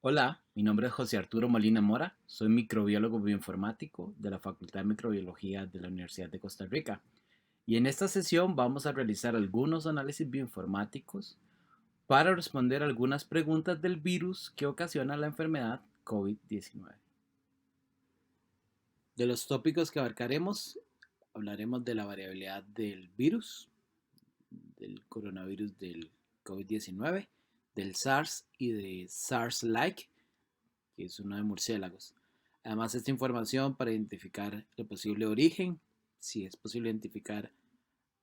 Hola, mi nombre es José Arturo Molina Mora, soy microbiólogo bioinformático de la Facultad de Microbiología de la Universidad de Costa Rica y en esta sesión vamos a realizar algunos análisis bioinformáticos para responder algunas preguntas del virus que ocasiona la enfermedad COVID-19. De los tópicos que abarcaremos, hablaremos de la variabilidad del virus, del coronavirus del COVID-19, del SARS y de SARS-like, que es uno de murciélagos. Además, esta información para identificar el posible origen, si es posible identificar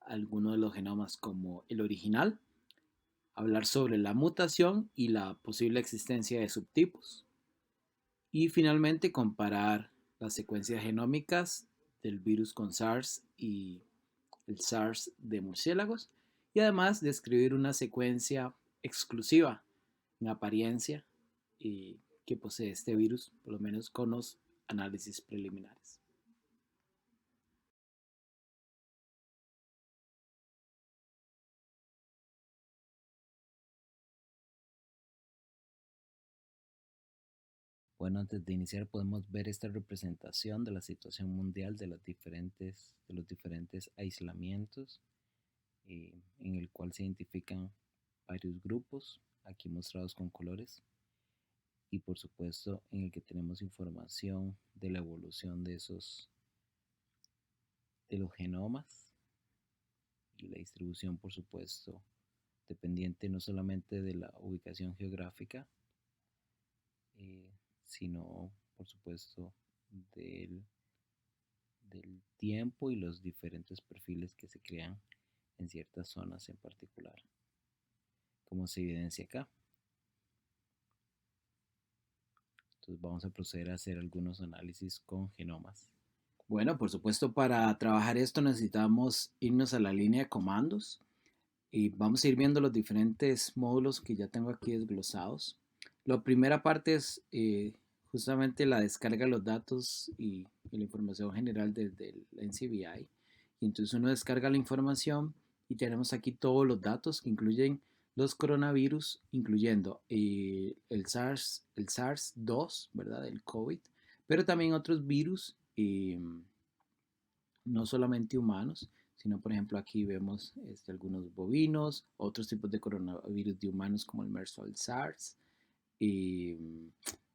alguno de los genomas como el original, hablar sobre la mutación y la posible existencia de subtipos, y finalmente comparar las secuencias genómicas del virus con SARS y el SARS de murciélagos, y además describir una secuencia exclusiva en apariencia que posee este virus, por lo menos con los análisis preliminares. Bueno, antes de iniciar podemos ver esta representación de la situación mundial de los diferentes aislamientos en el cual se identifican varios grupos, aquí mostrados con colores, y por supuesto en el que tenemos información de la evolución de los genomas y la distribución, por supuesto, dependiente no solamente de la ubicación geográfica, eh, sino, por supuesto, del, del tiempo y los diferentes perfiles que se crean en ciertas zonas en particular, como se evidencia acá. Entonces vamos a proceder a hacer algunos análisis con genomas. Bueno, por supuesto, para trabajar esto necesitamos irnos a la línea de comandos y vamos a ir viendo los diferentes módulos que ya tengo aquí desglosados. La primera parte es justamente la descarga de los datos y la información general desde el NCBI. Y entonces uno descarga la información y tenemos aquí todos los datos que incluyen los coronavirus, incluyendo el SARS-2, ¿verdad? El COVID, pero también otros virus, no solamente humanos, sino por ejemplo aquí vemos algunos bovinos, otros tipos de coronavirus de humanos como el MERS o el SARS. Y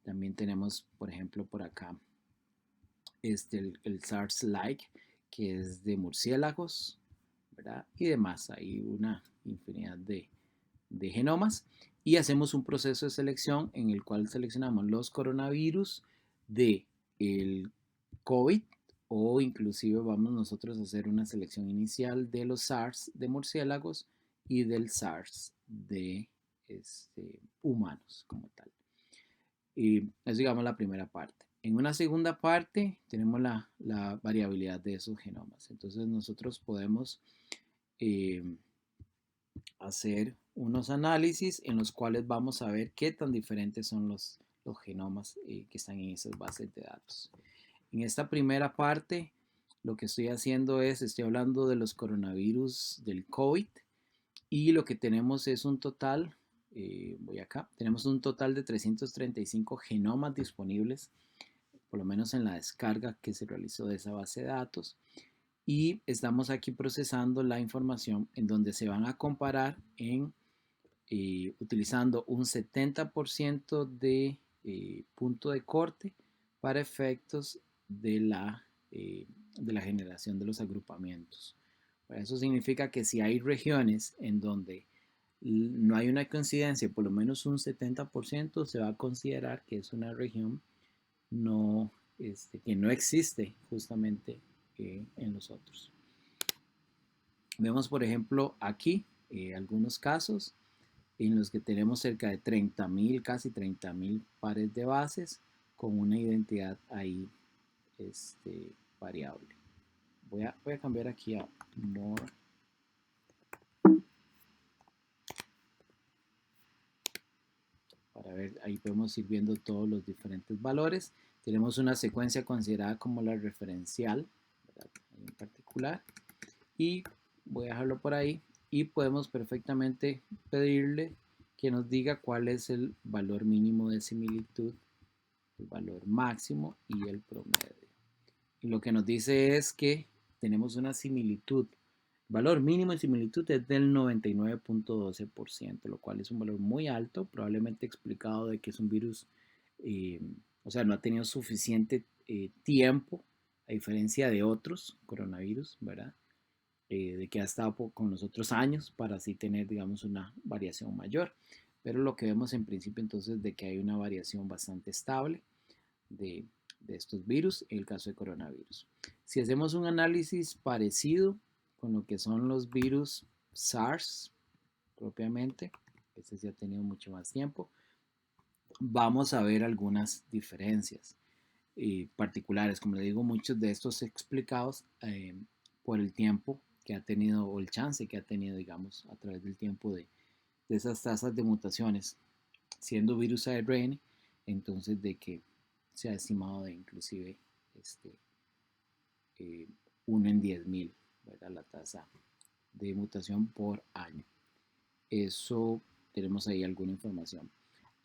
también tenemos, por ejemplo, por acá el SARS-like, que es de murciélagos, ¿verdad? Y demás, hay una infinidad de genomas. Y hacemos un proceso de selección en el cual seleccionamos los coronavirus de el COVID, o inclusive vamos nosotros a hacer una selección inicial de los SARS de murciélagos y del SARS de humanos como tal. Y es, digamos, la primera parte. En una segunda parte tenemos la variabilidad de esos genomas. Entonces nosotros podemos eh, hacer unos análisis en los cuales vamos a ver qué tan diferentes son los genomas que están en esas bases de datos. En esta primera parte, lo que estoy haciendo es, estoy hablando de los coronavirus del COVID y lo que tenemos es un total, voy acá, tenemos un total de 335 genomas disponibles, por lo menos en la descarga que se realizó de esa base de datos. Y estamos aquí procesando la información en donde se van a comparar utilizando un 70% de punto de corte para efectos de la generación de los agrupamientos. Eso significa que si hay regiones en donde no hay una coincidencia, por lo menos un 70%, se va a considerar que es una región no, que no existe justamente en los otros. Vemos, por ejemplo, aquí algunos casos en los que tenemos cerca de 30.000, casi 30.000 pares de bases con una identidad ahí variable. Voy a cambiar aquí a more para ver, ahí podemos ir viendo todos los diferentes valores. Tenemos una secuencia considerada como la referencial, ¿verdad? En particular, y voy a dejarlo por ahí y podemos perfectamente pedirle que nos diga cuál es el valor mínimo de similitud, el valor máximo y el promedio. Y lo que nos dice es que tenemos una similitud. El valor mínimo de similitud es del 99.12%, lo cual es un valor muy alto, probablemente explicado de que es un virus, eh, o sea, no ha tenido suficiente tiempo, a diferencia de otros coronavirus, ¿verdad? De que ha estado con nosotros años para así tener, digamos, una variación mayor. Pero lo que vemos en principio entonces de que hay una variación bastante estable de, de estos virus en el caso de coronavirus. Si hacemos un análisis parecido con lo que son los virus SARS propiamente, este sí ha tenido mucho más tiempo, vamos a ver algunas diferencias particulares. Como le digo, muchos de estos explicados por el tiempo que ha tenido o el chance que ha tenido, digamos, a través del tiempo de esas tasas de mutaciones, siendo virus ARN, entonces de que se ha estimado de inclusive este, 1 en 10.000, ¿verdad? La tasa de mutación por año. Eso tenemos ahí alguna información.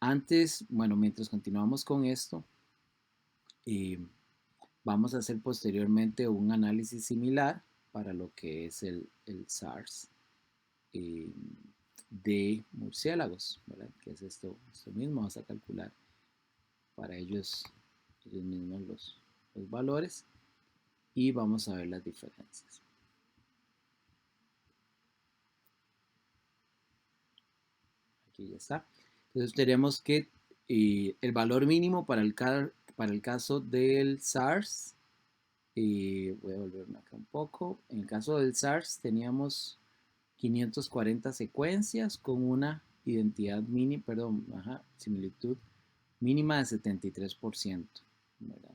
Antes, bueno, mientras continuamos con esto, vamos a hacer posteriormente un análisis similar para lo que es el SARS de murciélagos, ¿verdad? Que es esto mismo, vamos a calcular para ellos mismos los valores y vamos a ver las diferencias. Aquí ya está. Entonces tenemos que el valor mínimo para el caso del SARS, voy a volverme acá un poco, en el caso del SARS teníamos 540 secuencias con una identidad mínima, perdón, similitud mínima de 73%, ¿verdad?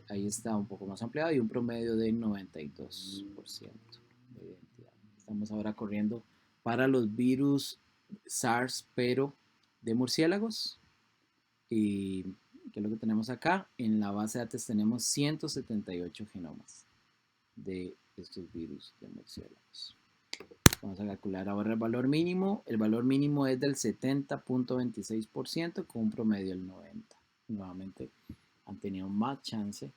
Ahí está un poco más ampliado y un promedio de 92% de identidad. Estamos ahora corriendo para los virus SARS, pero de murciélagos. Y ¿qué es lo que tenemos acá? En la base de datos tenemos 178 genomas de estos virus de murciélagos. Vamos a calcular ahora el valor mínimo. El valor mínimo es del 70.26% con un promedio del 90%. Nuevamente han tenido más chance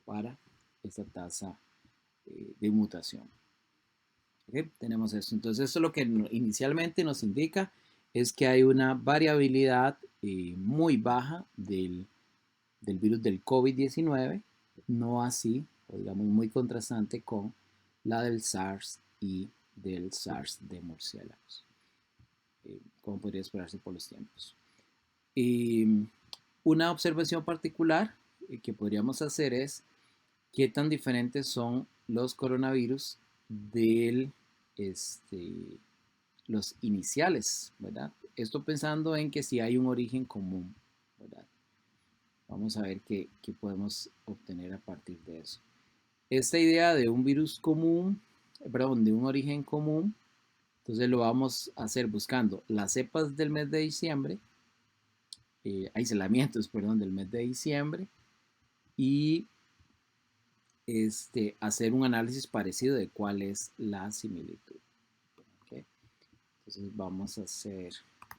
para esta tasa de mutación. ¿Okay? Tenemos esto. Entonces, esto lo que inicialmente nos indica es que hay una variabilidad muy baja del virus del COVID-19, no así, o digamos muy contrastante con la del SARS y del SARS de murciélagos, como podría esperarse por los tiempos. Una observación particular que podríamos hacer es qué tan diferentes son los coronavirus de los iniciales, ¿verdad? Esto pensando en que si hay un origen común, ¿verdad? Vamos a ver qué podemos obtener a partir de eso. Esta idea de un virus común, perdón, de un origen común, entonces lo vamos a hacer buscando las cepas del mes de diciembre, aislamientos, perdón, del mes de diciembre y hacer un análisis parecido de cuál es la similitud. ¿Okay? Entonces vamos a hacer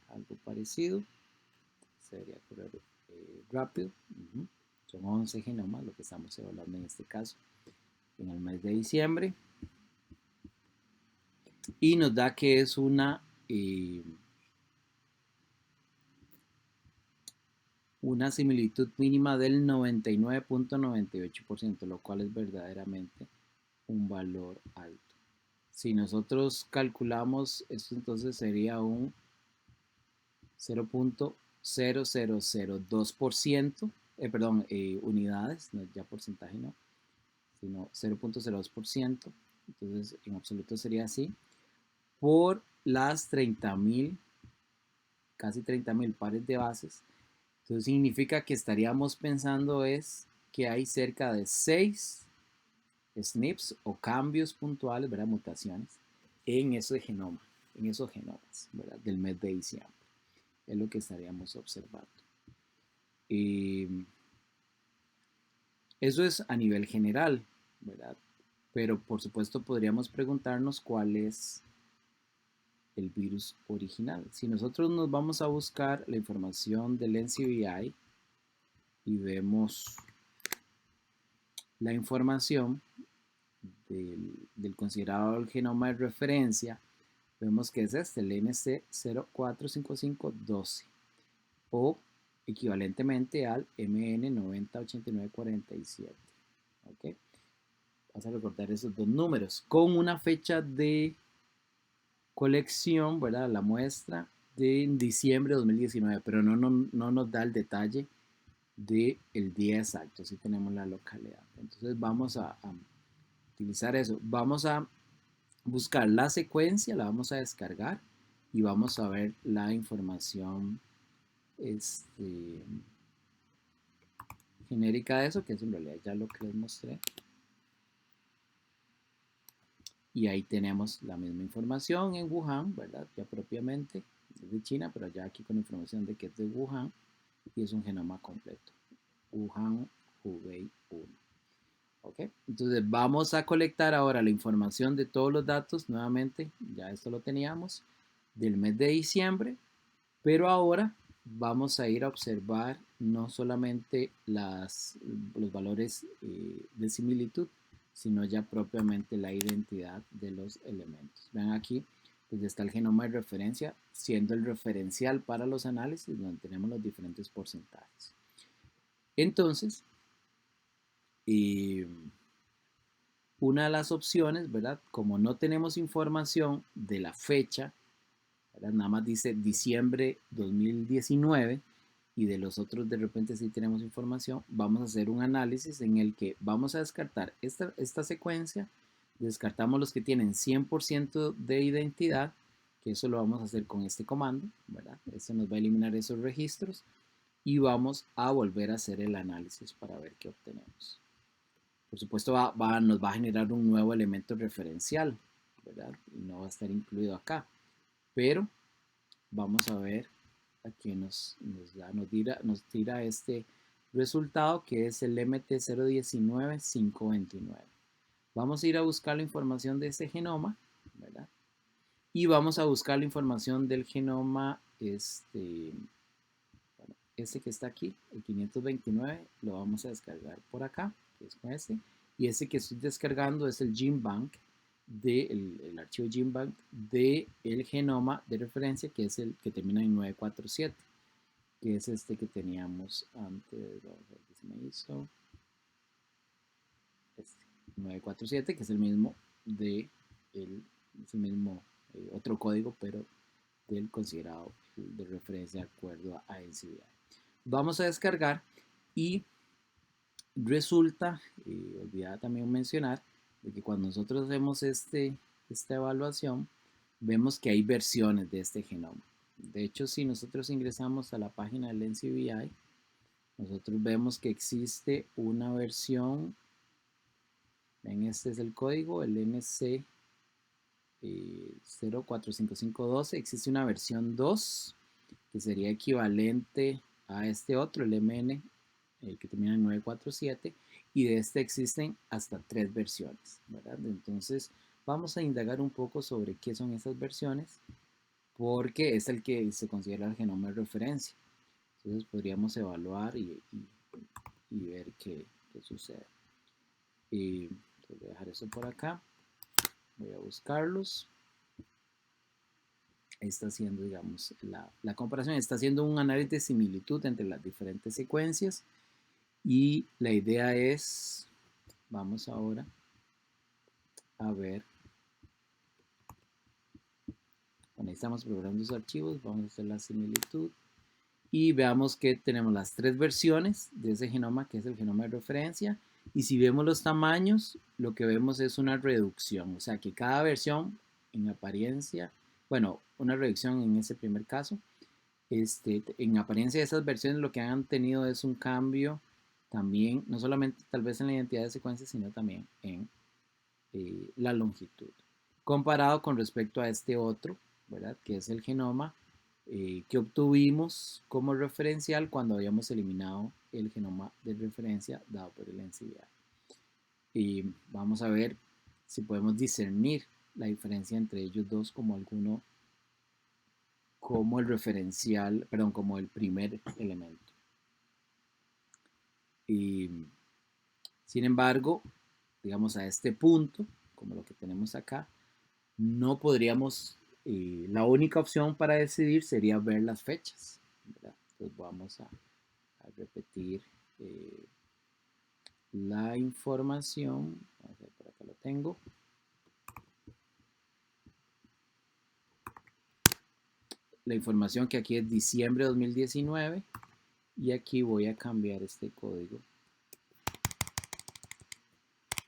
algo parecido. Sería correr rápido. Son 11 genomas lo que estamos evaluando en este caso en el mes de diciembre. Y nos da que es una similitud mínima del 99.98%, lo cual es verdaderamente un valor alto. Si nosotros calculamos esto, entonces sería un 0.0002%, unidades, no ya porcentaje no, sino 0.02%, entonces en absoluto sería así, por las 30.000, casi 30.000 pares de bases. Entonces significa que estaríamos pensando es que hay cerca de 6 SNPs o cambios puntuales, ¿verdad? Mutaciones en ese genoma, en esos genomas, ¿verdad? Del mes de diciembre. Es lo que estaríamos observando. Eso es a nivel general, ¿verdad? Pero por supuesto podríamos preguntarnos cuál es el virus original. Si nosotros nos vamos a buscar la información del NCBI y vemos la información del considerado el genoma de referencia, vemos que es este, el NC045512, o equivalentemente al MN908947. ¿Ok? Vas a recordar esos dos números con una fecha de colección, ¿verdad? La muestra de diciembre de 2019, pero no nos da el detalle del día exacto, si tenemos la localidad. Entonces vamos a utilizar eso. Vamos a buscar la secuencia, la vamos a descargar y vamos a ver la información genérica de eso, que es en realidad ya lo que les mostré. Y ahí tenemos la misma información en Wuhan, ¿verdad? Ya propiamente es de China, pero ya aquí con información de que es de Wuhan y es un genoma completo. Wuhan Hubei 1. ¿Ok? Entonces vamos a colectar ahora la información de todos los datos, nuevamente, ya esto lo teníamos, del mes de diciembre, pero ahora vamos a ir a observar no solamente los valores de similitud, sino ya propiamente la identidad de los elementos. Vean aquí, pues está el genoma de referencia, siendo el referencial para los análisis, donde tenemos los diferentes porcentajes. Entonces, una de las opciones, ¿verdad? Como no tenemos información de la fecha, ¿verdad? Nada más dice diciembre 2019 y de los otros de repente sí tenemos información, vamos a hacer un análisis en el que vamos a descartar esta secuencia, descartamos los que tienen 100% de identidad, que eso lo vamos a hacer con este comando, ¿verdad? Este nos va a eliminar esos registros y vamos a volver a hacer el análisis para ver qué obtenemos. Por supuesto, nos va a generar un nuevo elemento referencial, ¿verdad? Y no va a estar incluido acá. Pero vamos a ver, aquí nos tira este resultado que es el MT019529. Vamos a ir a buscar la información de este genoma, ¿verdad? Y vamos a buscar la información del genoma, este que está aquí, el 529, lo vamos a descargar por acá, que es con este. Y ese que estoy descargando es el GenBank, el archivo GenBank del genoma de referencia, que es el que termina en 947, que es este que teníamos antes. Vamos a ver qué se me hizo. Este, 947, que es el mismo otro código, pero del considerado de referencia de acuerdo a NCBI. Vamos a descargar y resulta, olvidaba también mencionar, de que cuando nosotros hacemos esta evaluación, vemos que hay versiones de este genoma. De hecho, si nosotros ingresamos a la página del NCBI, nosotros vemos que existe una versión, ven, este es el código, el NC 045512, existe una versión 2, que sería equivalente a este otro, el MN, el que termina en 947, y de este existen hasta 3 versiones, ¿verdad? Entonces vamos a indagar un poco sobre qué son esas versiones, porque es el que se considera el genoma de referencia. Entonces podríamos evaluar y ver qué sucede. Voy a dejar eso por acá, voy a buscarlos. Está haciendo, digamos, la comparación, está haciendo un análisis de similitud entre las diferentes secuencias y la idea es, vamos ahora a ver, bueno, ahí estamos preparando los archivos, vamos a hacer la similitud y veamos que tenemos las 3 versiones de ese genoma, que es el genoma de referencia, y si vemos los tamaños, lo que vemos es una reducción, o sea que cada versión en apariencia, bueno, una reducción en ese primer caso, en apariencia de esas versiones lo que han tenido es un cambio también, no solamente tal vez en la identidad de secuencia, sino también en la longitud, comparado con respecto a este otro, ¿verdad? Que es el genoma que obtuvimos como referencial cuando habíamos eliminado el genoma de referencia dado por el NCBI. Y vamos a ver si podemos discernir la diferencia entre ellos dos como alguno como el referencial, perdón, como el primer elemento. Y, sin embargo, digamos a este punto, como lo que tenemos acá, no podríamos, la única opción para decidir sería ver las fechas, ¿verdad? Entonces vamos a repetir la información. Vamos a ver, por acá lo tengo. La información que aquí es diciembre de 2019 y aquí voy a cambiar este código.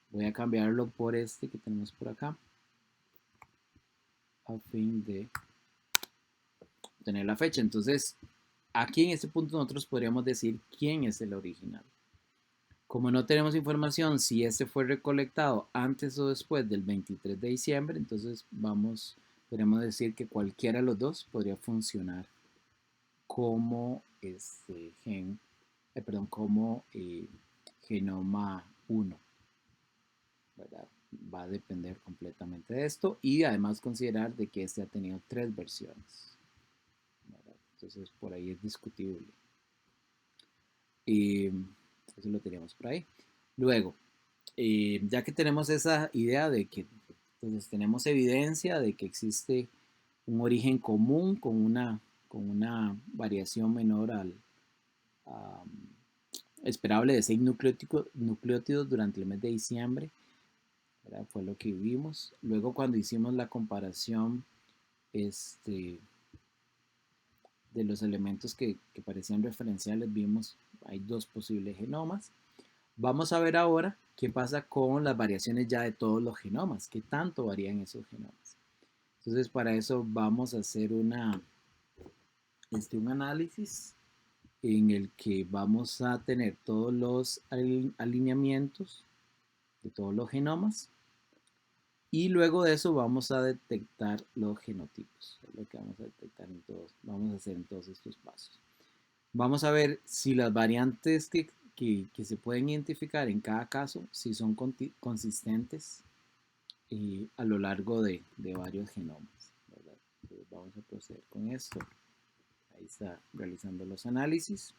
Voy a cambiarlo por este que tenemos por acá a fin de tener la fecha. Entonces, aquí en este punto nosotros podríamos decir quién es el original. Como no tenemos información si este fue recolectado antes o después del 23 de diciembre, entonces podríamos decir que cualquiera de los dos podría funcionar como como genoma 1, ¿verdad? Va a depender completamente de esto y además considerar de que este ha tenido 3 versiones, ¿verdad? Entonces por ahí es discutible. Eso lo teníamos por ahí. Luego, ya que tenemos esa idea de que entonces tenemos evidencia de que existe un origen común con una variación menor al esperable de 6 nucleótidos durante el mes de diciembre, ¿verdad? Fue lo que vimos. Luego cuando hicimos la comparación de los elementos que parecían referenciales, vimos hay 2 posibles genomas. Vamos a ver ahora qué pasa con las variaciones ya de todos los genomas, qué tanto varían esos genomas. Entonces para eso vamos a hacer un análisis en el que vamos a tener todos los alineamientos de todos los genomas y luego de eso vamos a detectar los genotipos, es lo que vamos a detectar vamos a hacer en todos estos pasos. Vamos a ver si las variantes que se pueden identificar en cada caso, si son consistentes a lo largo de varios genomas, ¿verdad? Entonces vamos a proceder con esto. Ahí está realizando los análisis.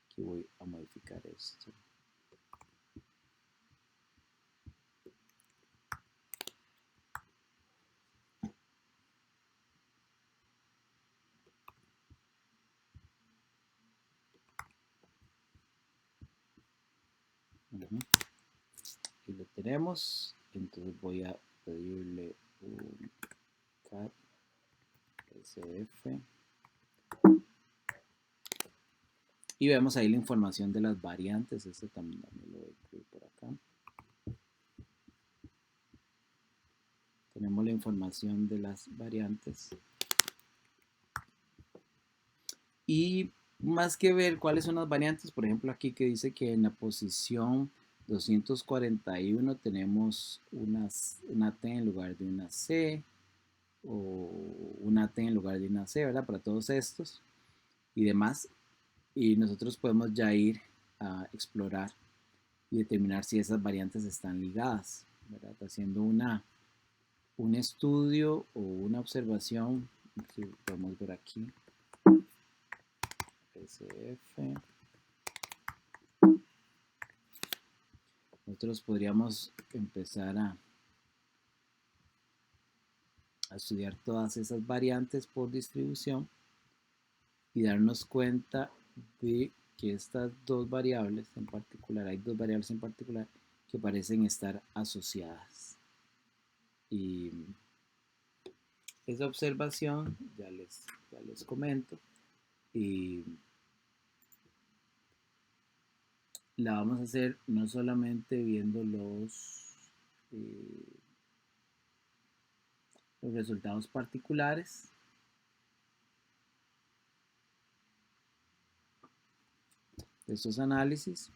Aquí voy a modificar esto. Aquí lo tenemos. Entonces voy a pedirle un cat sf y vemos ahí la información de las variantes. Esto también lo voy a incluir por acá. Tenemos la información de las variantes. Y más que ver cuáles son las variantes, por ejemplo aquí que dice que en la posición 241 tenemos una T en lugar de una C, o una T en lugar de una C, ¿verdad? Para todos estos y demás. Y nosotros podemos ya ir a explorar y determinar si esas variantes están ligadas, ¿verdad? Haciendo un estudio o una observación que podemos ver aquí. SF. Nosotros podríamos empezar a estudiar todas esas variantes por distribución y darnos cuenta de que estas dos variables en particular, hay dos variables en particular que parecen estar asociadas. Y esa observación ya les comento. Y la vamos a hacer no solamente viendo los resultados particulares, de estos análisis,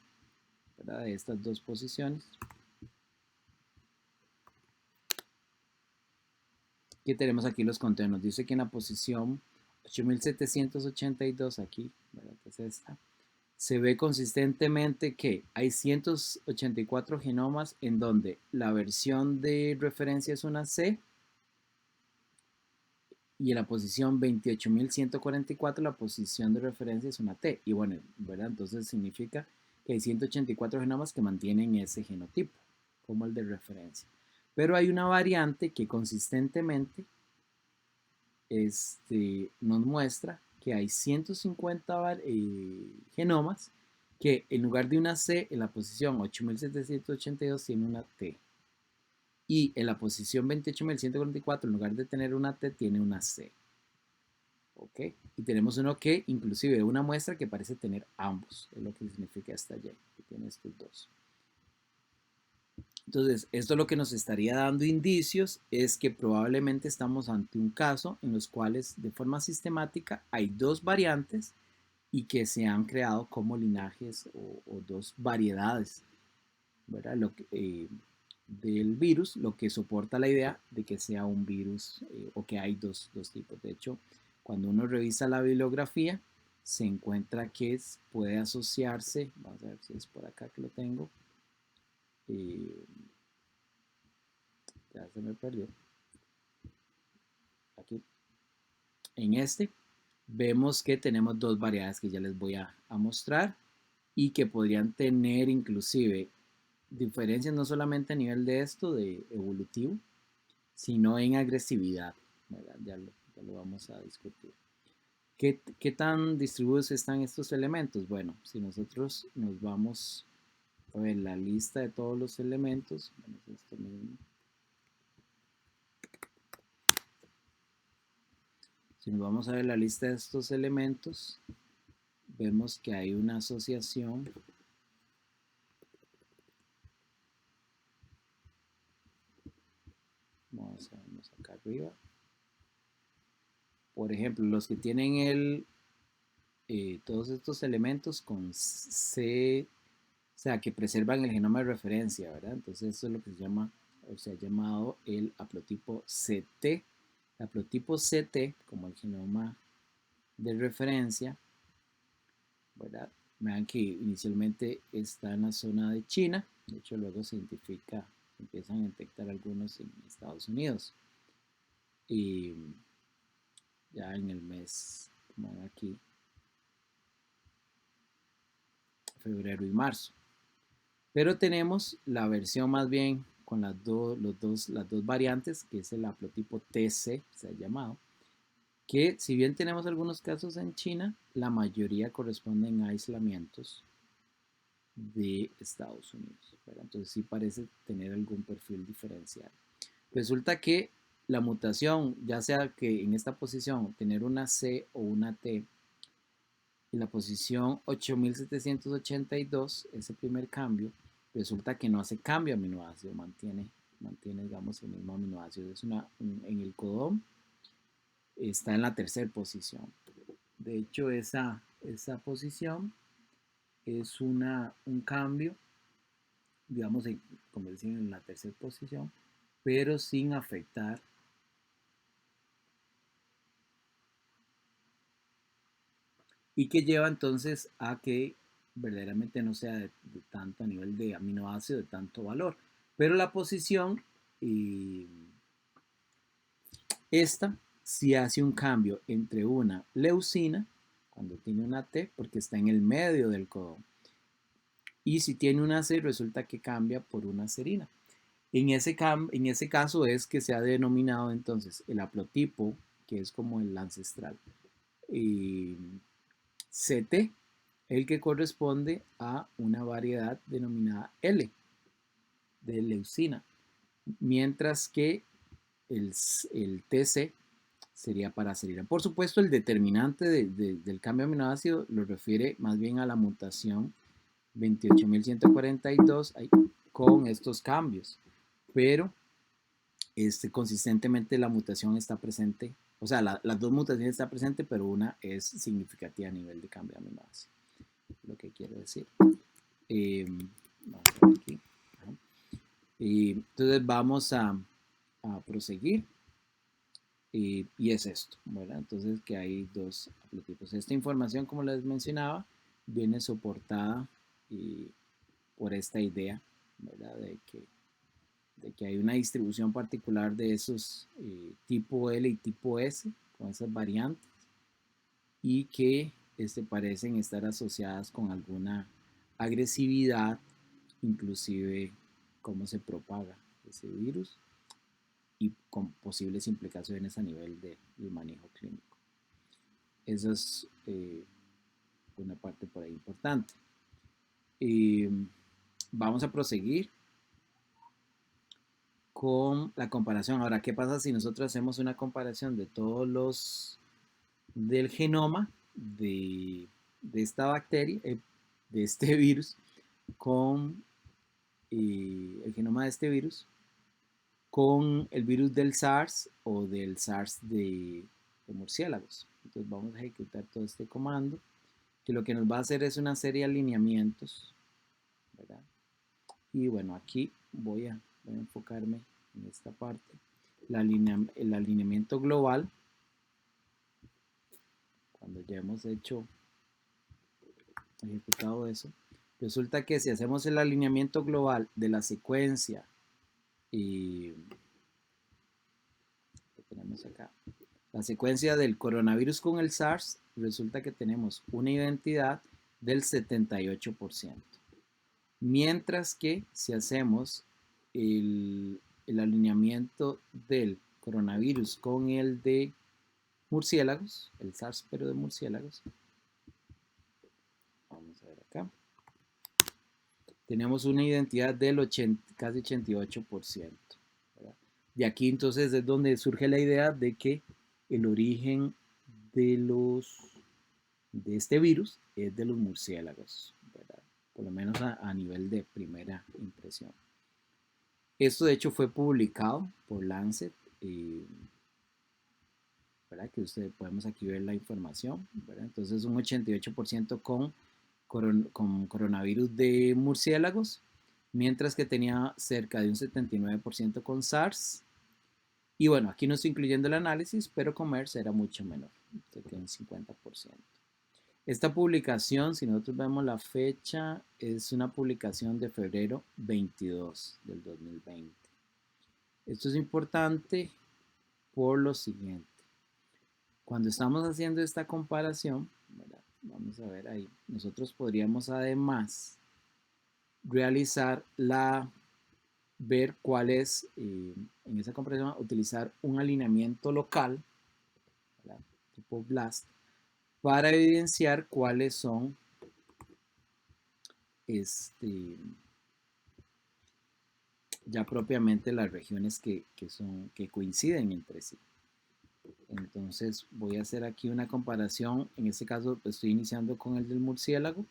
¿verdad? De estas dos posiciones, que tenemos aquí los conteos. Nos dice que en la posición 8782 aquí, ¿verdad? Que es esta, se ve consistentemente que hay 184 genomas en donde la versión de referencia es una C y en la posición 28.144 la posición de referencia es una T. Y bueno, ¿verdad? Entonces significa que hay 184 genomas que mantienen ese genotipo, como el de referencia. Pero hay una variante que consistentemente nos muestra que hay 150 genomas que en lugar de una C en la posición 8782 tiene una T. Y en la posición 28.144 en lugar de tener una T tiene una C. ¿Ok? Y tenemos uno que inclusive una muestra que parece tener ambos. Es lo que significa esta Y, que tiene estos dos. Entonces, esto lo que nos estaría dando indicios es que probablemente estamos ante un caso en los cuales de forma sistemática hay dos variantes y que se han creado como linajes o dos variedades, ¿verdad? Del virus, lo que soporta la idea de que sea un virus o que hay dos tipos. De hecho, cuando uno revisa la bibliografía, se encuentra que puede asociarse, vamos a ver si es por acá que lo tengo, eh, ya se me perdió, aquí, en vemos que tenemos dos variedades que ya les voy a mostrar y que podrían tener inclusive diferencias no solamente a nivel de esto, de evolutivo, sino en agresividad, ¿verdad? Ya lo vamos a discutir. ¿Qué tan distribuidos están estos elementos? Bueno, si nosotros nos vamos a ver la lista de todos los elementos, bueno, es esto mismo. Si nos vamos a ver la lista de estos elementos, vemos que hay una asociación. Vamos a vernos acá arriba. Por ejemplo, los que tienen todos estos elementos con C, o sea, que preservan el genoma de referencia, ¿verdad? Entonces, eso es lo que se llama, o se ha llamado el haplotipo CT. El haplotipo CT, como el genoma de referencia, ¿verdad? Vean que inicialmente está en la zona de China, de hecho luego se identifica, se empiezan a detectar algunos en Estados Unidos. Y ya en el mes, como ven aquí, febrero y marzo. Pero tenemos la versión más bien con las dos variantes, que es el haplotipo TC, se ha llamado, que si bien tenemos algunos casos en China, la mayoría corresponden a aislamientos de Estados Unidos, ¿verdad? Entonces sí parece tener algún perfil diferencial. Resulta que la mutación, ya sea que en esta posición tener una C o una T, en la posición 8782, ese primer cambio, resulta que no hace cambio aminoácido, mantiene digamos, el mismo aminoácido. En el codón está en la tercera posición. De hecho, esa posición es un cambio, digamos, como decía, en la tercera posición, pero sin afectar y que lleva entonces a que verdaderamente no sea de tanto a nivel de aminoácido, de tanto valor. Pero la posición, esta sí hace un cambio entre una leucina, cuando tiene una T, porque está en el medio del codón, y si tiene una C, resulta que cambia por una serina. En ese caso es que se ha denominado entonces el haplotipo, que es como el ancestral, CT, el que corresponde a una variedad denominada L de leucina, mientras que el TC sería para serina. Por supuesto, el determinante del cambio de aminoácido lo refiere más bien a la mutación 28.142 con estos cambios, pero consistentemente la mutación está presente, o sea, las dos mutaciones están presentes, pero una es significativa a nivel de cambio de aminoácido, lo que quiero decir. Vamos a ver aquí. Entonces vamos a proseguir. Y es esto, ¿verdad? Entonces que hay dos haplotipos. Esta información, como les mencionaba, viene soportada por esta idea, ¿verdad? De que hay una distribución particular de esos tipo L y tipo S, con esas variantes, y que parecen estar asociadas con alguna agresividad, inclusive cómo se propaga ese virus y con posibles implicaciones a nivel del manejo clínico. Eso es una parte por ahí importante. Vamos a proseguir con la comparación. Ahora, ¿qué pasa si nosotros hacemos una comparación de todos los del genoma de esta bacteria, de este virus, con el genoma de este virus, con el virus del SARS o del SARS de murciélagos? Entonces vamos a ejecutar todo este comando, que lo que nos va a hacer es una serie de alineamientos, ¿verdad? Y bueno, aquí voy a enfocarme en esta parte. El alineamiento global, cuando ya hemos ejecutado eso, resulta que si hacemos el alineamiento global de la secuencia que tenemos acá, la secuencia del coronavirus con el SARS, resulta que tenemos una identidad del 78%. Mientras que si hacemos el alineamiento del coronavirus con el de murciélagos, el SARS pero de murciélagos, vamos a ver acá, tenemos una identidad del casi 88%. ¿verdad? Y aquí entonces es donde surge la idea de que el origen de este virus es de los murciélagos, ¿verdad? Por lo menos a nivel de primera impresión. Esto de hecho fue publicado por Lancet, ¿verdad? Que podemos aquí ver la información, ¿verdad? Entonces un 88% con coronavirus de murciélagos, mientras que tenía cerca de un 79% con SARS. Y bueno, aquí no estoy incluyendo el análisis, pero con MERS era mucho menor, cerca de un 50%. Esta publicación, si nosotros vemos la fecha, es una publicación de febrero 22 del 2020. Esto es importante por lo siguiente. Cuando estamos haciendo esta comparación, ¿verdad? Vamos a ver ahí, nosotros podríamos además realizar ver cuál es, en esa comparación, utilizar un alineamiento local, ¿verdad? Tipo BLAST, para evidenciar cuáles son ya propiamente las regiones que coinciden entre sí. Entonces voy a hacer aquí una comparación. En este caso estoy iniciando con el del murciélago.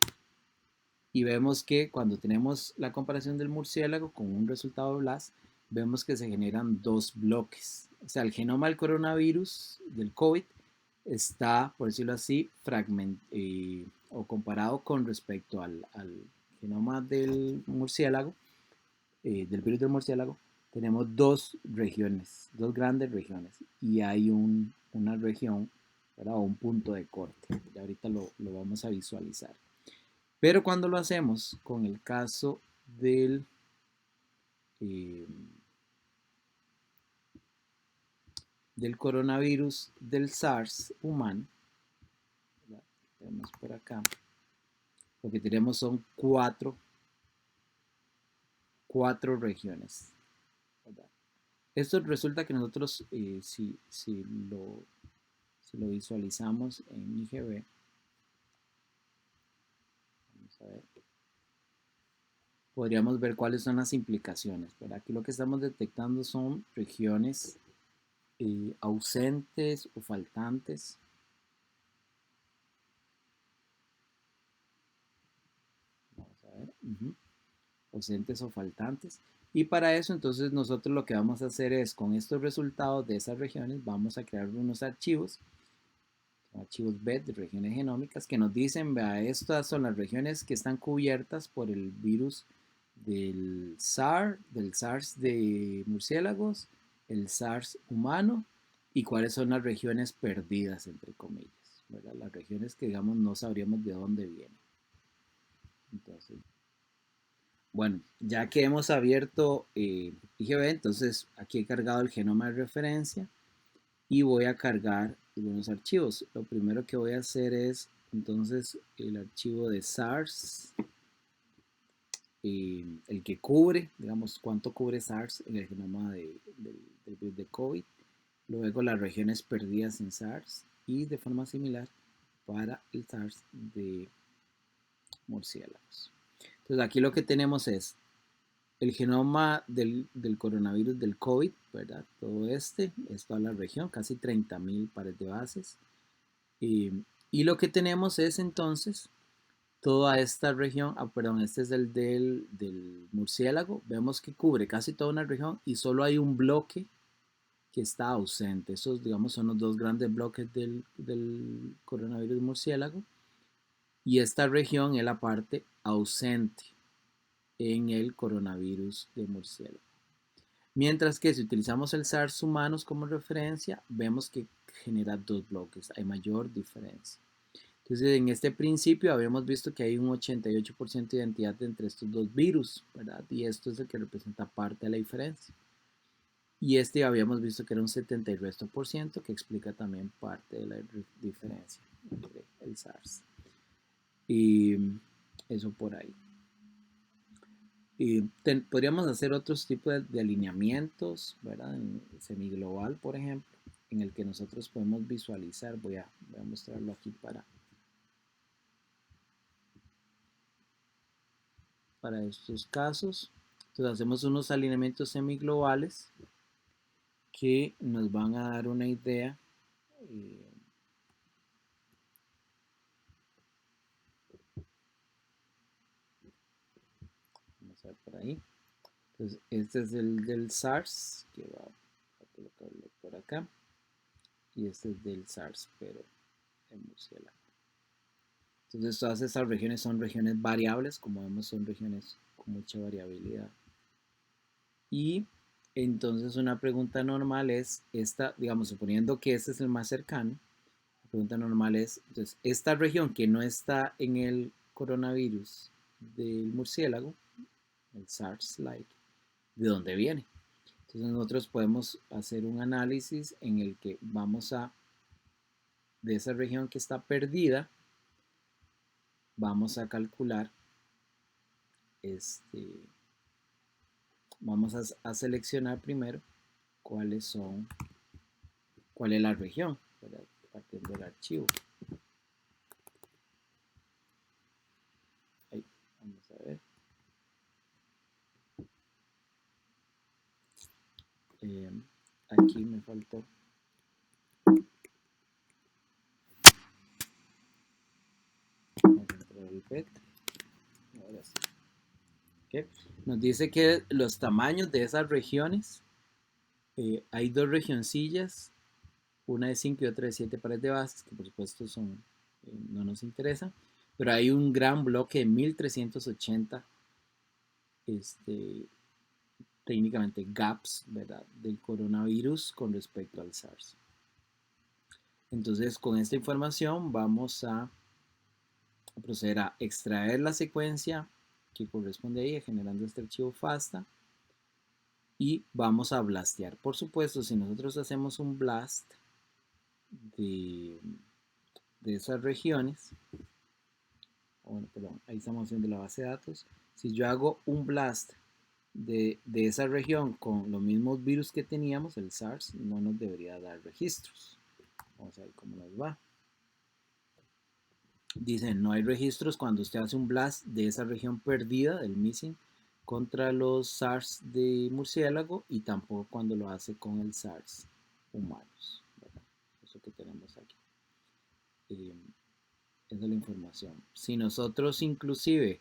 Y vemos que cuando tenemos la comparación del murciélago con un resultado BLAST, vemos que se generan dos bloques. O sea, el genoma del coronavirus, del COVID, está, por decirlo así, o comparado con respecto al genoma del murciélago, del virus del murciélago, tenemos dos regiones, dos grandes regiones, y hay una región, ¿verdad? O un punto de corte. Y ahorita lo vamos a visualizar. Pero cuando lo hacemos con el caso del coronavirus del SARS humano, ¿verdad? Tenemos por acá, lo que tenemos son cuatro regiones, ¿verdad? Esto resulta que nosotros, si lo visualizamos en IGB, vamos a ver, podríamos ver cuáles son las implicaciones. ¿verdad? Aquí lo que estamos detectando son regiones ausentes o faltantes. Vamos a ver. Ausentes o faltantes. Y para eso entonces nosotros lo que vamos a hacer es con estos resultados de esas regiones vamos a crear unos archivos BED de regiones genómicas que nos dicen, vea, estas son las regiones que están cubiertas por el virus del SARS de murciélagos, el SARS humano y cuáles son las regiones perdidas, entre comillas, ¿verdad? Las regiones que digamos no sabríamos de dónde vienen. Entonces, bueno, ya que hemos abierto IGB, entonces aquí he cargado el genoma de referencia y voy a cargar algunos archivos. Lo primero que voy a hacer es entonces el archivo de SARS, el que cubre, digamos, cuánto cubre SARS en el genoma del virus de COVID. Luego las regiones perdidas en SARS y de forma similar para el SARS de murciélagos. Entonces aquí lo que tenemos es el genoma del coronavirus del COVID, ¿verdad? Todo es toda la región, casi 30.000 pares de bases. Y lo que tenemos es entonces toda esta región, perdón, este es el del murciélago, vemos que cubre casi toda una región y solo hay un bloque que está ausente. Esos, digamos, son los dos grandes bloques del coronavirus murciélago y esta región es la parte ausente en el coronavirus de murciélago. Mientras que si utilizamos el SARS humanos como referencia, vemos que genera dos bloques, hay mayor diferencia. Entonces, en este principio habíamos visto que hay un 88% de identidad entre estos dos virus, ¿verdad? Y esto es el que representa parte de la diferencia. Y este habíamos visto que era un 70 y resto por ciento, que explica también parte de la diferencia entre el SARS. Y eso por ahí. Y podríamos hacer otros tipos de alineamientos, ¿verdad? En semiglobal, por ejemplo, en el que nosotros podemos visualizar. Voy a mostrarlo aquí para estos casos. Entonces hacemos unos alineamientos semiglobales que nos van a dar una idea. Vamos a ver por ahí. Entonces este es el del SARS, que va a colocarlo por acá. Y este es del SARS, pero en murciélago. Entonces todas estas regiones son regiones variables, como vemos son regiones con mucha variabilidad. Y entonces una pregunta normal es esta, digamos, suponiendo que este es el más cercano, la pregunta normal es, entonces, esta región que no está en el coronavirus del murciélago, el SARS-like, ¿de dónde viene? Entonces nosotros podemos hacer un análisis en el que vamos a, de esa región que está perdida, vamos a calcular, vamos a seleccionar primero cuál es la región, ¿verdad? Partiendo del archivo. Ahí, vamos a ver. Aquí me faltó. Vamos a entrar al PET. Ahora sí. Okay. Nos dice que los tamaños de esas regiones, hay dos regioncillas, una de 5 y otra de 7 pares de bases, que por supuesto son, no nos interesa, pero hay un gran bloque de 1380 técnicamente gaps, ¿verdad?, del coronavirus con respecto al SARS. Entonces, con esta información vamos a proceder a extraer la secuencia que corresponde ahí, generando este archivo FASTA, y vamos a blastear. Por supuesto, si nosotros hacemos un blast de esas regiones, bueno, perdón, ahí estamos haciendo la base de datos. Si yo hago un blast de esa región con los mismos virus que teníamos, el SARS, no nos debería dar registros. Vamos a ver cómo nos va. Dicen, no hay registros cuando usted hace un blast de esa región perdida, del missing, contra los SARS de murciélago y tampoco cuando lo hace con el SARS humanos, ¿verdad? Eso que tenemos aquí. Esa es la información. Si nosotros inclusive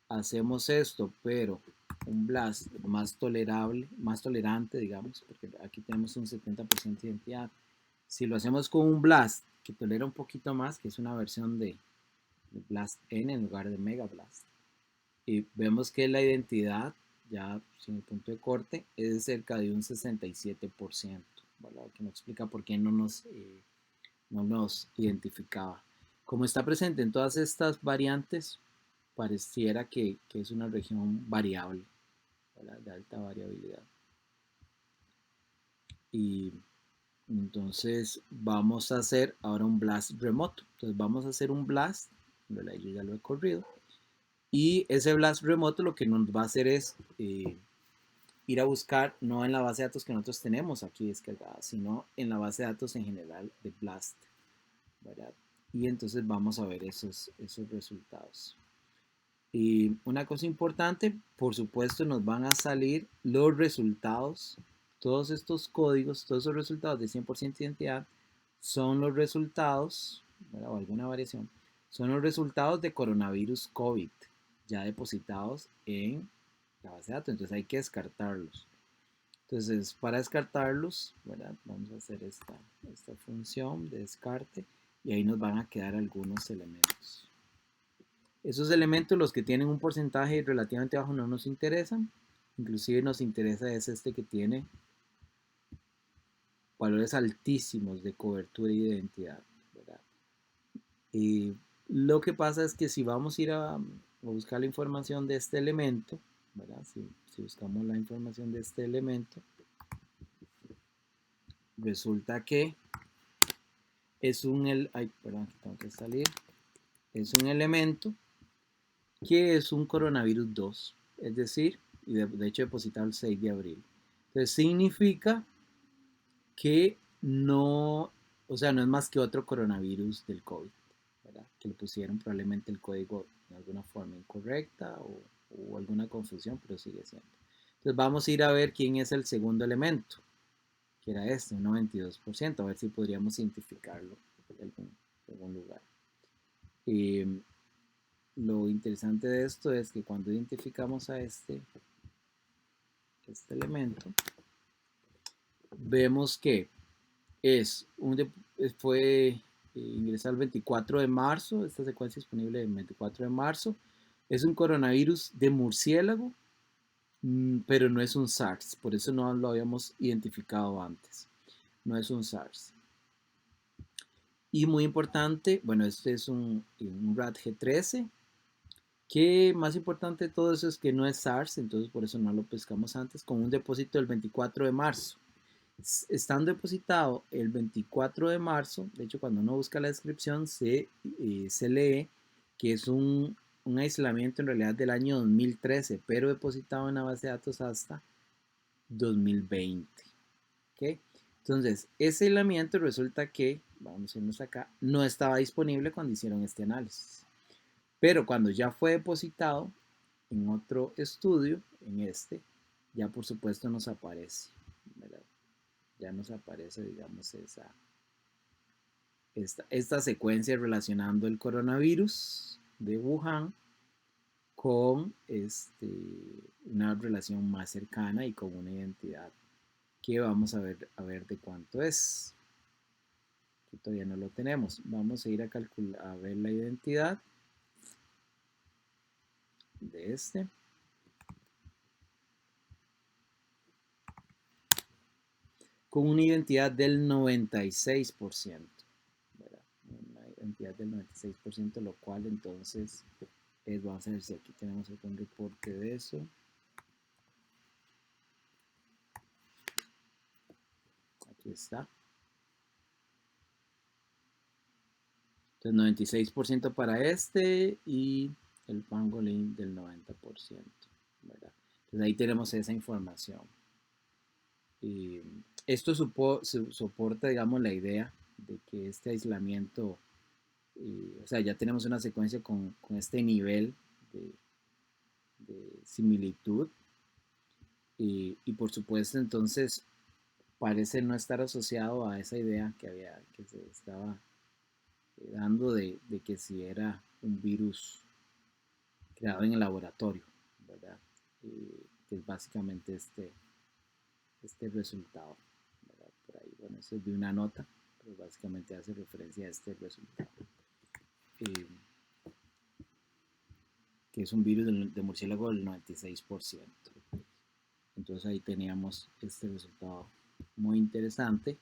hacemos esto, pero un blast más tolerable, más tolerante, digamos, porque aquí tenemos un 70% de identidad. Si lo hacemos con un blast que tolera un poquito más, que es una versión de Blast N en lugar de Mega Blast, y vemos que la identidad, ya sin el punto de corte, es de cerca de un 67%, ¿verdad? Que nos explica por qué no nos identificaba. Como está presente en todas estas variantes, pareciera que es una región variable, ¿verdad? De alta variabilidad. Y entonces vamos a hacer ahora un blast remoto. Entonces vamos a hacer un blast, ¿verdad? Yo ya lo he corrido. Y ese blast remoto lo que nos va a hacer es ir a buscar, no en la base de datos que nosotros tenemos aquí descargada, sino en la base de datos en general de Blast, ¿verdad? Y entonces vamos a ver esos resultados. Y una cosa importante, por supuesto, nos van a salir los resultados, todos estos códigos, todos esos resultados de 100% identidad son los resultados, ¿verdad? O alguna variación, son los resultados de coronavirus COVID ya depositados en la base de datos, entonces hay que descartarlos. Entonces, para descartarlos, ¿verdad? Vamos a hacer esta función de descarte y ahí nos van a quedar algunos elementos. Esos elementos, los que tienen un porcentaje relativamente bajo, no nos interesan. Inclusive nos interesa es este que tiene valores altísimos de cobertura y de identidad, ¿verdad? Y lo que pasa es que si vamos a ir a buscar la información de este elemento, ¿verdad? Si buscamos la información de este elemento, resulta que es perdón, tengo que salir. Es un elemento que es un coronavirus 2, es decir, y de hecho depositado el 6 de abril. Entonces significa que no, o sea, no es más que otro coronavirus del COVID, ¿verdad? Que le pusieron probablemente el código de alguna forma incorrecta o alguna confusión, pero sigue siendo. Entonces vamos a ir a ver quién es el segundo elemento, que era este, un 92%, a ver si podríamos identificarlo de algún lugar. Lo interesante de esto es que cuando identificamos a este elemento, vemos que fue ingresado el 24 de marzo, esta secuencia disponible el 24 de marzo, es un coronavirus de murciélago, pero no es un SARS, por eso no lo habíamos identificado antes, no es un SARS. Y muy importante, bueno, este es un RAT G13, que más importante de todo eso es que no es SARS, entonces por eso no lo pescamos antes, con un depósito del 24 de marzo. Estando depositado el 24 de marzo, de hecho cuando uno busca la descripción se lee que es un aislamiento en realidad del año 2013, pero depositado en la base de datos hasta 2020. ¿Okay? Entonces, ese aislamiento resulta que, vamos a irnos acá, no estaba disponible cuando hicieron este análisis. Pero cuando ya fue depositado en otro estudio, en este, ya por supuesto nos aparece, ¿verdad? Ya nos aparece, digamos, esta secuencia relacionando el coronavirus de Wuhan con una relación más cercana y con una identidad que vamos a ver de cuánto es. Que todavía no lo tenemos. Vamos a ir a calcular, a ver la identidad de este. Con una identidad del 96%, ¿verdad? Una identidad del 96%, lo cual entonces vamos a ver si aquí tenemos algún reporte de eso. Aquí está. Entonces 96% para este y el pangolin del 90%, ¿verdad? Entonces ahí tenemos esa información. Y esto soporta, digamos, la idea de que este aislamiento, o sea, ya tenemos una secuencia con este nivel de similitud y por supuesto entonces parece no estar asociado a esa idea que se estaba dando de que si era un virus creado en el laboratorio, ¿verdad? Que es básicamente este resultado, ¿verdad? Por ahí, bueno, eso es de una nota, pero básicamente hace referencia a este resultado, que es un virus de murciélago del 96%. Entonces ahí teníamos este resultado muy interesante.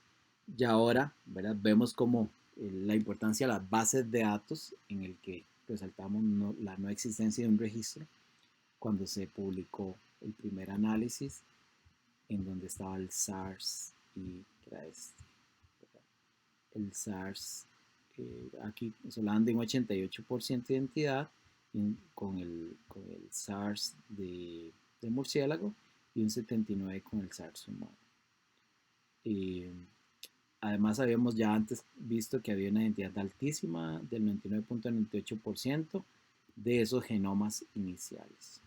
Y ahora, ¿verdad? Vemos como la importancia de las bases de datos en el que resaltamos la no existencia de un registro cuando se publicó el primer análisis en donde estaba el SARS y que era el SARS, aquí hablando de un 88% de identidad con el SARS de murciélago y un 79% con el SARS humano. Además, habíamos ya antes visto que había una identidad altísima del 99.98% de esos genomas iniciales.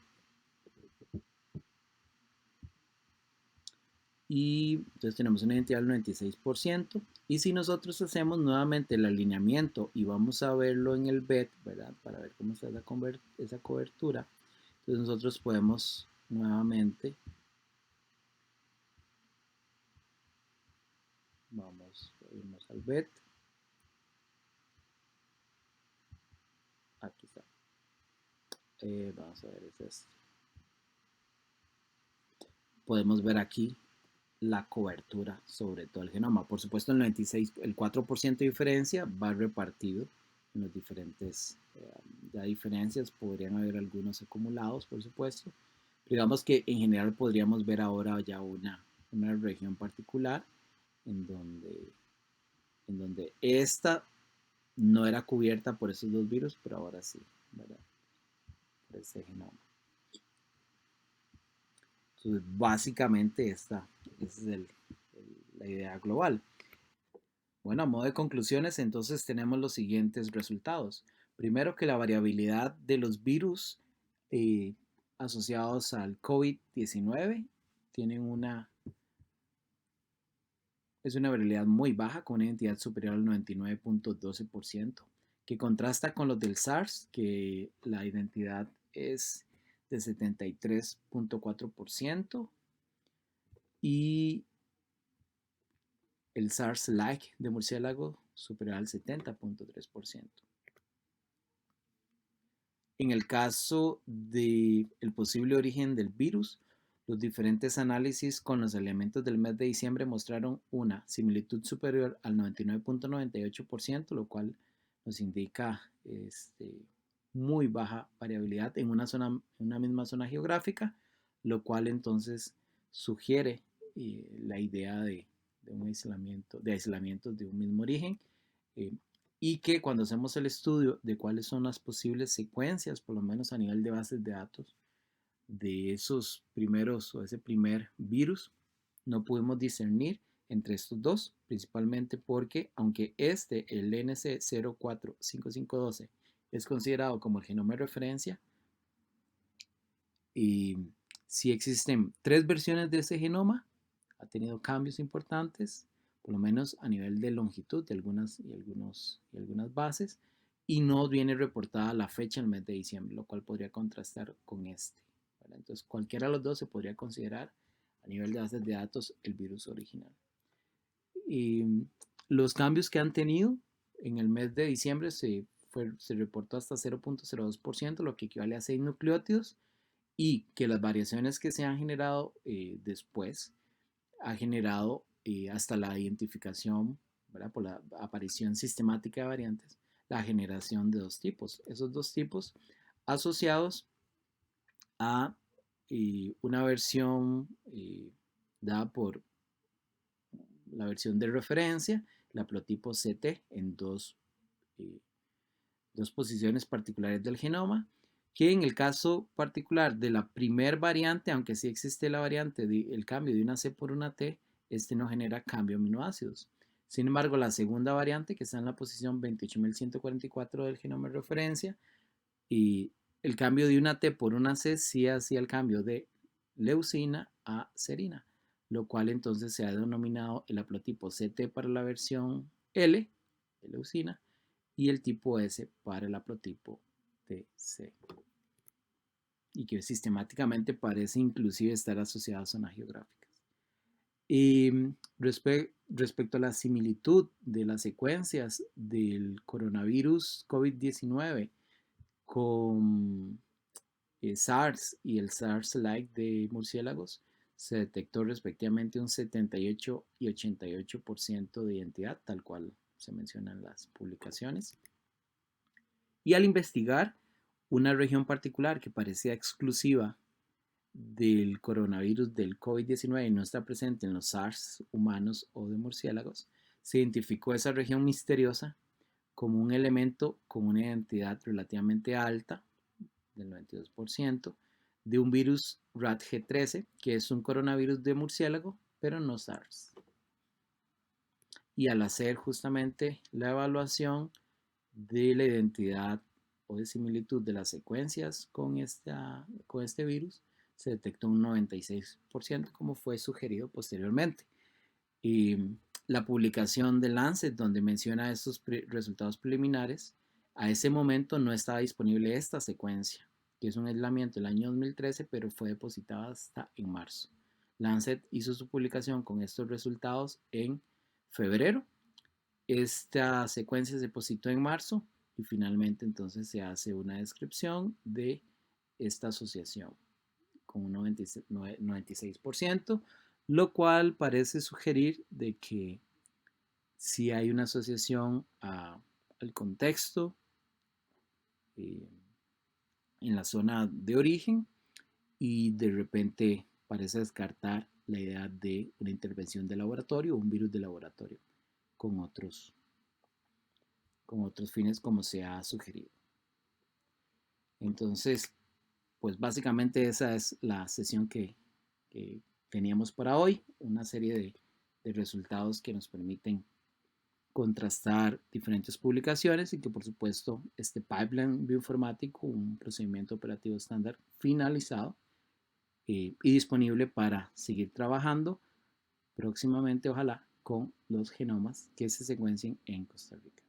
Y entonces tenemos una identidad del 96%. Y si nosotros hacemos nuevamente el alineamiento y vamos a verlo en el BET, ¿verdad? Para ver cómo está esa cobertura, entonces nosotros podemos nuevamente, vamos a irnos al BET. Aquí está. Vamos a ver, es esto. Podemos ver aquí la cobertura sobre todo el genoma. Por supuesto, el 4% de diferencia va repartido en los diferentes ya diferencias. Podrían haber algunos acumulados, por supuesto. Pero digamos que en general podríamos ver ahora ya una región particular en donde esta no era cubierta por esos dos virus, pero ahora sí, ¿verdad? Por este genoma. Entonces, básicamente esa es la idea global. Bueno, a modo de conclusiones, entonces tenemos los siguientes resultados. Primero, que la variabilidad de los virus eh, asociados al COVID-19 tienen es una variabilidad muy baja, con una identidad superior al 99.12%, que contrasta con los del SARS, que la identidad es de 73.4%, y el SARS-like de murciélago superior al 70.3%. En el caso del posible origen del virus, los diferentes análisis con los elementos del mes de diciembre mostraron una similitud superior al 99.98%, lo cual nos indica muy baja variabilidad en una misma zona geográfica, lo cual entonces sugiere la idea de un aislamiento de un mismo origen. Y que cuando hacemos el estudio de cuáles son las posibles secuencias, por lo menos a nivel de bases de datos, de esos primeros o ese primer virus, no pudimos discernir entre estos dos, principalmente porque aunque el NC045512, es considerado como el genoma de referencia, y si existen tres versiones de ese genoma, ha tenido cambios importantes, por lo menos a nivel de longitud de algunas bases, y no viene reportada la fecha en el mes de diciembre, lo cual podría contrastar con este. ¿Verdad? Entonces, cualquiera de los dos se podría considerar a nivel de bases de datos el virus original. Y los cambios que han tenido en el mes de diciembre se reportó hasta 0.02%, lo que equivale a 6 nucleótidos, y que las variaciones que se han generado después ha generado hasta la identificación, ¿verdad? Por la aparición sistemática de variantes, la generación de dos tipos. Esos dos tipos asociados a una versión dada por la versión de referencia, el haplotipo CT, en dos posiciones particulares del genoma, que en el caso particular de la primer variante, aunque sí existe la variante el cambio de una C por una T, este no genera cambio de aminoácidos. Sin embargo, la segunda variante, que está en la posición 28.144 del genoma de referencia, y el cambio de una T por una C sí hacía el cambio de leucina a serina, lo cual entonces se ha denominado el haplotipo CT para la versión L de leucina y el tipo S para el haplotipo TC, y que sistemáticamente parece inclusive estar asociado a zonas geográficas. Y respecto a la similitud de las secuencias del coronavirus COVID-19 con SARS y el SARS-like de murciélagos, se detectó respectivamente un 78 y 88% de identidad, tal cual se menciona en las publicaciones. Y al investigar una región particular que parecía exclusiva del coronavirus del COVID-19 y no está presente en los SARS humanos o de murciélagos, se identificó esa región misteriosa como un elemento con una identidad relativamente alta, del 92%, de un virus RAT-G13, que es un coronavirus de murciélago, pero no SARS. Y al hacer justamente la evaluación de la identidad o de similitud de las secuencias con este virus, se detectó un 96%, como fue sugerido posteriormente. Y la publicación de Lancet, donde menciona estos resultados preliminares, a ese momento no estaba disponible esta secuencia, que es un aislamiento del año 2013, pero fue depositada hasta en marzo. Lancet hizo su publicación con estos resultados en febrero. Esta secuencia se depositó en marzo y finalmente entonces se hace una descripción de esta asociación con un 96%, lo cual parece sugerir de que si hay una asociación al contexto eh, en la zona de origen y de repente parece descartar la idea de una intervención de laboratorio o un virus de laboratorio con otros, con otros fines como se ha sugerido. Entonces, pues básicamente esa es la sesión que teníamos para hoy, una serie de resultados que nos permiten contrastar diferentes publicaciones y que por supuesto este pipeline bioinformático, un procedimiento operativo estándar finalizado y disponible para seguir trabajando próximamente, ojalá, con los genomas que se secuencien en Costa Rica.